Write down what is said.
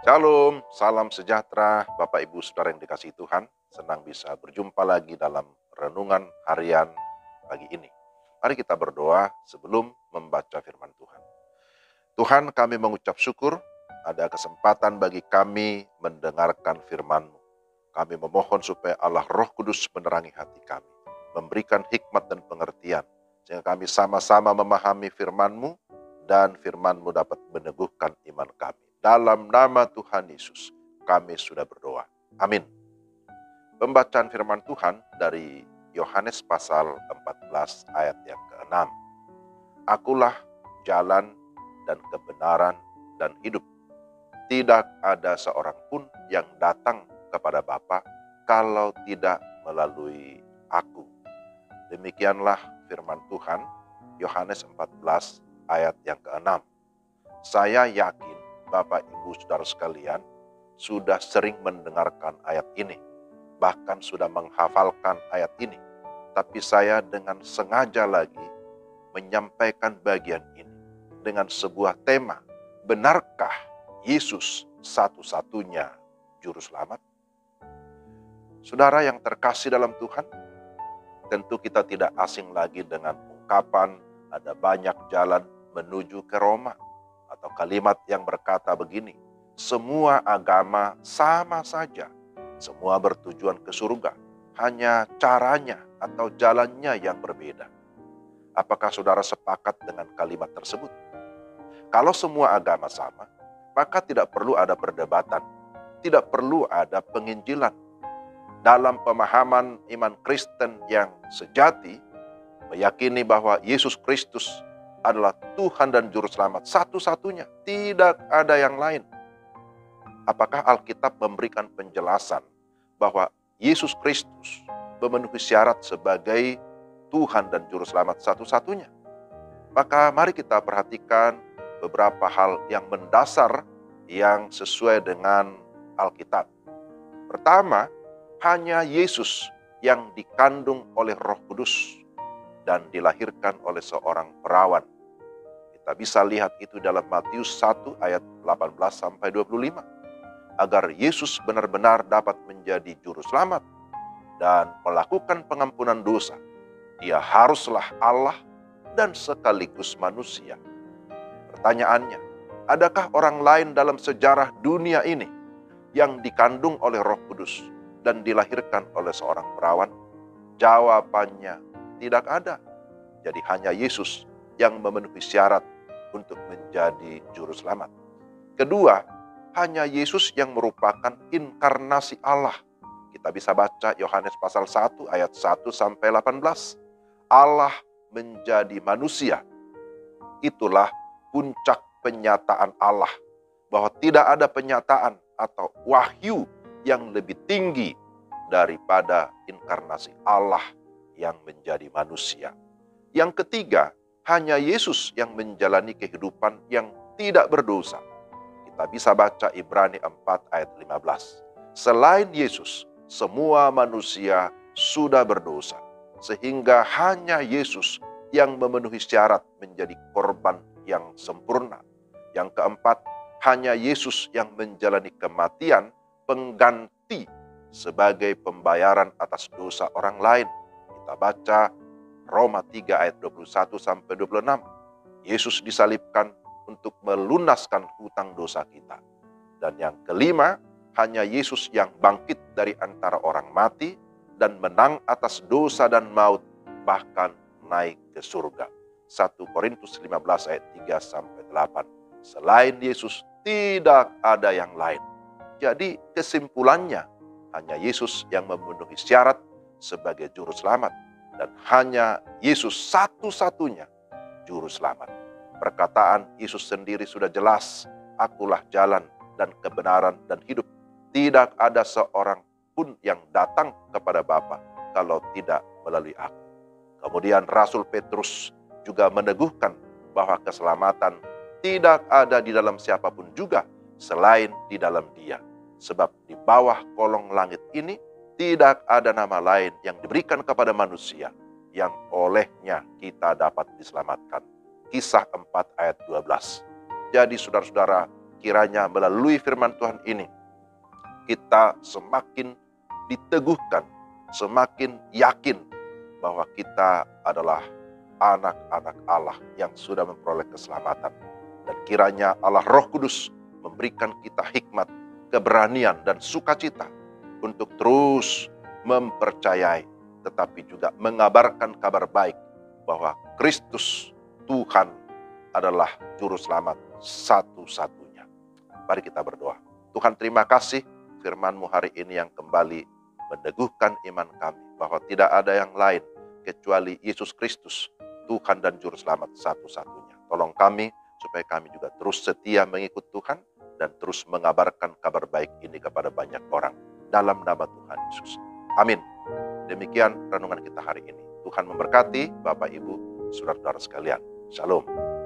Shalom, salam sejahtera Bapak Ibu Saudara yang dikasihi Tuhan. Senang bisa berjumpa lagi dalam renungan harian pagi ini. Mari kita berdoa sebelum membaca firman Tuhan. Tuhan, kami mengucap syukur ada kesempatan bagi kami mendengarkan firman-Mu. Kami memohon supaya Allah Roh Kudus menerangi hati kami, memberikan hikmat dan pengertian, sehingga kami sama-sama memahami firman-Mu dan firman-Mu dapat meneguhkan iman kami. Dalam nama Tuhan Yesus, kami sudah berdoa. Amin. Pembacaan firman Tuhan dari Yohanes pasal 14 ayat yang ke-6. Akulah jalan dan kebenaran dan hidup. Tidak ada seorang pun yang datang kepada Bapa kalau tidak melalui aku. Demikianlah firman Tuhan, Yohanes 14 ayat yang ke-6. Saya yakin Bapak Ibu Saudara sekalian sudah sering mendengarkan ayat ini, bahkan sudah menghafalkan ayat ini. Tapi saya dengan sengaja lagi menyampaikan bagian ini dengan sebuah tema, benarkah Yesus satu-satunya juru selamat? Saudara yang terkasih dalam Tuhan, tentu kita tidak asing lagi dengan ungkapan ada banyak jalan menuju ke Roma. Atau kalimat yang berkata begini, semua agama sama saja, semua bertujuan ke surga, hanya caranya atau jalannya yang berbeda. Apakah saudara sepakat dengan kalimat tersebut? Kalau semua agama sama, maka tidak perlu ada perdebatan, tidak perlu ada penginjilan. Dalam pemahaman iman Kristen yang sejati, meyakini bahwa Yesus Kristus adalah Tuhan dan Juru Selamat satu-satunya, tidak ada yang lain. Apakah Alkitab memberikan penjelasan bahwa Yesus Kristus memenuhi syarat sebagai Tuhan dan Juru Selamat satu-satunya? Maka mari kita perhatikan beberapa hal yang mendasar yang sesuai dengan Alkitab. Pertama, hanya Yesus yang dikandung oleh Roh Kudus dan dilahirkan oleh seorang perawan. Kita bisa lihat itu dalam Matius 1 ayat 18 sampai 25. Agar Yesus benar-benar dapat menjadi juru selamat dan melakukan pengampunan dosa, Dia haruslah Allah dan sekaligus manusia. Pertanyaannya, adakah orang lain dalam sejarah dunia ini yang dikandung oleh Roh Kudus dan dilahirkan oleh seorang perawan? Jawabannya, tidak ada. Jadi hanya Yesus yang memenuhi syarat untuk menjadi juru selamat. Kedua, hanya Yesus yang merupakan inkarnasi Allah. Kita bisa baca Yohanes pasal 1 ayat 1 sampai 18. Allah menjadi manusia. Itulah puncak penyataan Allah, bahwa tidak ada penyataan atau wahyu yang lebih tinggi daripada inkarnasi Allah yang menjadi manusia. Yang ketiga, hanya Yesus yang menjalani kehidupan yang tidak berdosa. Kita bisa baca Ibrani 4 ayat 15. Selain Yesus, semua manusia sudah berdosa, sehingga hanya Yesus yang memenuhi syarat menjadi korban yang sempurna. Yang keempat, hanya Yesus yang menjalani kematian pengganti sebagai pembayaran atas dosa orang lain. Kita baca Roma 3 ayat 21 sampai 26. Yesus disalibkan untuk melunaskan hutang dosa kita. Dan yang kelima, hanya Yesus yang bangkit dari antara orang mati dan menang atas dosa dan maut, bahkan naik ke surga. 1 Korintus 15 ayat 3 sampai 8. Selain Yesus tidak ada yang lain. Jadi kesimpulannya, hanya Yesus yang memenuhi syarat sebagai juru selamat. Dan hanya Yesus satu-satunya juru selamat. Perkataan Yesus sendiri sudah jelas, akulah jalan dan kebenaran dan hidup. Tidak ada seorang pun yang datang kepada Bapa kalau tidak melalui aku. Kemudian Rasul Petrus juga meneguhkan bahwa keselamatan tidak ada di dalam siapapun juga selain di dalam Dia. Sebab di bawah kolong langit ini tidak ada nama lain yang diberikan kepada manusia yang olehnya kita dapat diselamatkan. Kisah 4 ayat 12. Jadi saudara-saudara, kiranya melalui firman Tuhan ini, kita semakin diteguhkan, semakin yakin bahwa kita adalah anak-anak Allah yang sudah memperoleh keselamatan. Dan kiranya Allah Roh Kudus memberikan kita hikmat, keberanian, dan sukacita untuk terus mempercayai, tetapi juga mengabarkan kabar baik bahwa Kristus Tuhan adalah Juru Selamat satu-satunya. Mari kita berdoa. Tuhan, terima kasih firman-Mu hari ini yang kembali meneguhkan iman kami bahwa tidak ada yang lain kecuali Yesus Kristus, Tuhan dan Juru Selamat satu-satunya. Tolong kami supaya kami juga terus setia mengikut Tuhan dan terus mengabarkan kabar baik ini kepada banyak orang. Dalam nama Tuhan Yesus. Amin. Demikian renungan kita hari ini. Tuhan memberkati Bapak, Ibu, saudara-saudara sekalian. Shalom.